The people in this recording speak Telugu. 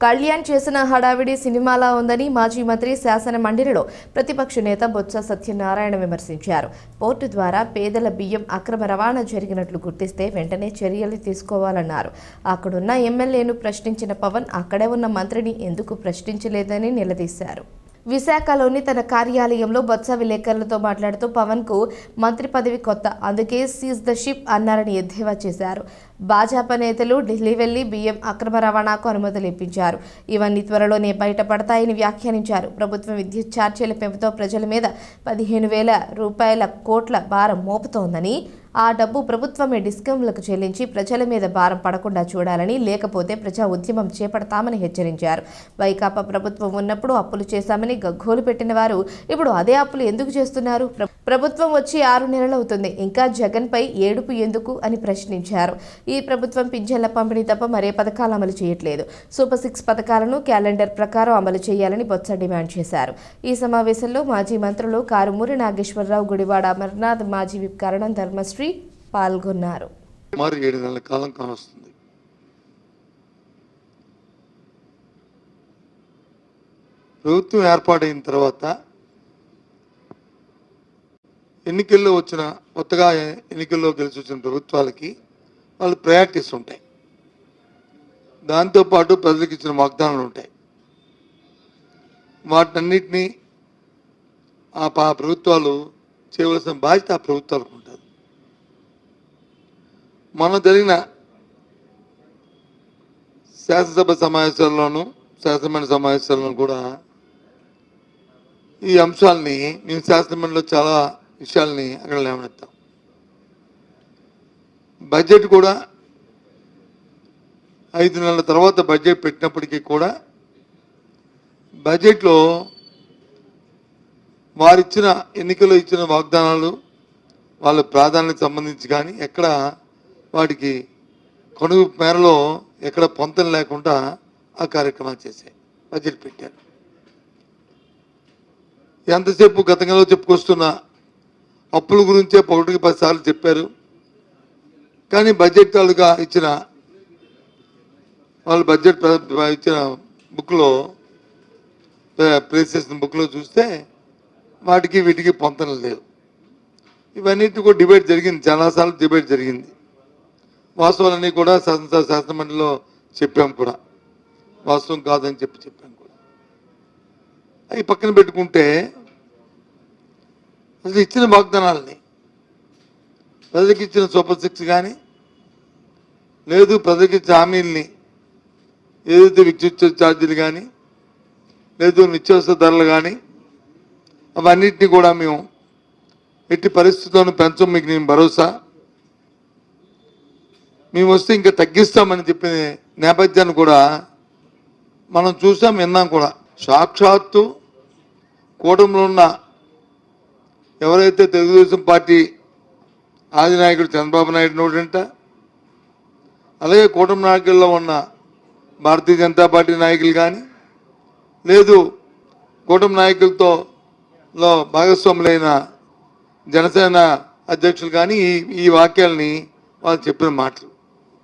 కళ్యాణ్ చేసిన హడావిడి సినిమాలా ఉందని మాజీ మంత్రి శాసన మండలిలో ప్రతిపక్ష నేత బొత్స సత్యనారాయణ విమర్శించారు. పోర్టు ద్వారా పేదల బియ్యం అక్రమ రవాణా జరిగినట్లు గుర్తిస్తే వెంటనే చర్యలు తీసుకోవాలన్నారు. అక్కడున్న ఎమ్మెల్యేను ప్రశ్నించిన పవన్ అక్కడే ఉన్న మంత్రిని ఎందుకు ప్రశ్నించలేదని నిలదీశారు. విశాఖలోని తన కార్యాలయంలో బొత్స విలేకరులతో మాట్లాడుతూ పవన్ కు మంత్రి పదవి కొత్త, అందుకే సీజ్ ద షిప్ అన్నారని ఎద్దేవా చేశారు. భాజపా నేతలు ఢిల్లీ వెళ్లి బియ్యం అక్రమ రవాణాకు అనుమతులు ఇప్పించారు. ఇవన్నీ త్వరలోనే బయటపడతాయని వ్యాఖ్యానించారు. ప్రభుత్వం విద్యుత్ ఛార్జీల పెంపుతో ప్రజల మీద 15,000 రూపాయల కోట్ల భారం మోపుతోందని, ఆ డబ్బు ప్రభుత్వమే డిస్కంలకు చెల్లించి ప్రజల మీద భారం పడకుండా చూడాలని, లేకపోతే ప్రజా ఉద్యమం చేపడతామని హెచ్చరించారు. వైకాపా ప్రభుత్వం ఉన్నప్పుడు అప్పులు చేశామని గగ్గోలు పెట్టిన వారు ఇప్పుడు అదే అప్పులు ఎందుకు చేస్తున్నారు? ప్రభుత్వం వచ్చి 6 నెలలవుతుంది, ఇంకా జగన్ పై ఏడుపు ఎందుకు అని ప్రశ్నించారు. ఈ ప్రభుత్వం పింఛన్ల పంపిణీ తప్ప మరే పథకాలు అమలు చేయట్లేదు. సూపర్ 6 పథకాలను క్యాలెండర్ ప్రకారం అమలు చేయాలని బొత్స డిమాండ్ చేశారు. ఈ సమావేశంలో మాజీ మంత్రులు కారుమూరి నాగేశ్వరరావు, గుడివాడ అమర్నాథ్, మాజీ విప్ కరణం ధర్మశ్రీ పాల్గొన్నారు. 7 నెలల కాలం కావస్తుంది. ప్రభుత్వం ఏర్పాటైన తర్వాత కొత్తగా ఎన్నికల్లో గెలిచి వచ్చిన ప్రభుత్వాలకి వాళ్ళు ప్రయారిటీస్ ఉంటాయి. దాంతోపాటు ప్రజలకు ఇచ్చిన వాగ్దానాలు ఉంటాయి. వాటన్నిటినీ ఆ ప్రభుత్వాలు చేయవలసిన బాధ్యత ఆ ప్రభుత్వాలకు ఉంటుంది. మనం జరిగిన శాసనసభ సమావేశాల్లోనూ శాసనమండలి సమావేశాల్లోనూ కూడా ఈ అంశాలని మేము శాసనమండలిలో చాలా విషయాల్ని అక్కడ లేవనెత్తాం. బడ్జెట్ కూడా 5 నెలల తర్వాత బడ్జెట్ పెట్టినప్పటికీ కూడా బడ్జెట్లో వారిచ్చిన ఎన్నికల్లో ఇచ్చిన వాగ్దానాలు, వాళ్ళ ప్రాధాన్యతకు సంబంధించి కానీ ఎక్కడ వాటికి కొనుగో మేరలో ఎక్కడ పొంతన లేకుండా ఆ కార్యక్రమాలు చేశాయి. బడ్జెట్ పెట్టారు. ఎంతసేపు గతంలో చెప్పుకొస్తున్న అప్పుల గురించే 1కి 10 సార్లు చెప్పారు. కానీ బడ్జెట్ తాలూగా ఇచ్చిన వాళ్ళు బడ్జెట్ ఇచ్చిన బుక్లో ప్లేస్ చేసిన బుక్లో చూస్తే వాటికి వీటికి పొంతన లేవు. ఇవన్నిటి కూడా డిబేట్ జరిగింది, చాలాసార్లు డిబేట్ జరిగింది. వాస్తవాలన్నీ కూడా శాసనమండలిలో చెప్పాం కూడా, వాస్తవం కాదని చెప్పాం కూడా. అవి పక్కన పెట్టుకుంటే అసలు ఇచ్చిన వాగ్దానాలని, ప్రజలకు ఇచ్చిన సూపర్ 6 కానీ లేదు, ప్రజలకు ఇచ్చిన హామీలని ఏదైతే విద్యుత్ ఛార్జీలు కానీ లేదు నిత్యావసర ధరలు కానీ అవన్నిటినీ కూడా మేము ఎట్టి పరిస్థితుల్లోనూ పెంచం, మీకు నేను భరోసా, మేము వస్తే ఇంకా తగ్గిస్తామని చెప్పిన నేపథ్యాన్ని కూడా మనం చూసాం, విన్నాం కూడా. సాక్షాత్తు కూటమిలో ఉన్న ఎవరైతే తెలుగుదేశం పార్టీ ఆదినాయకుడు చంద్రబాబు నాయుడు నోటంట, అలాగే కూటమి నాయకుల్లో ఉన్న భారతీయ జనతా పార్టీ నాయకులు కానీ లేదు కూటమి నాయకులతో భాగస్వాములైన జనసేన అధ్యక్షులు కానీ ఈ వాక్యాలని వాళ్ళు చెప్పిన మాటలు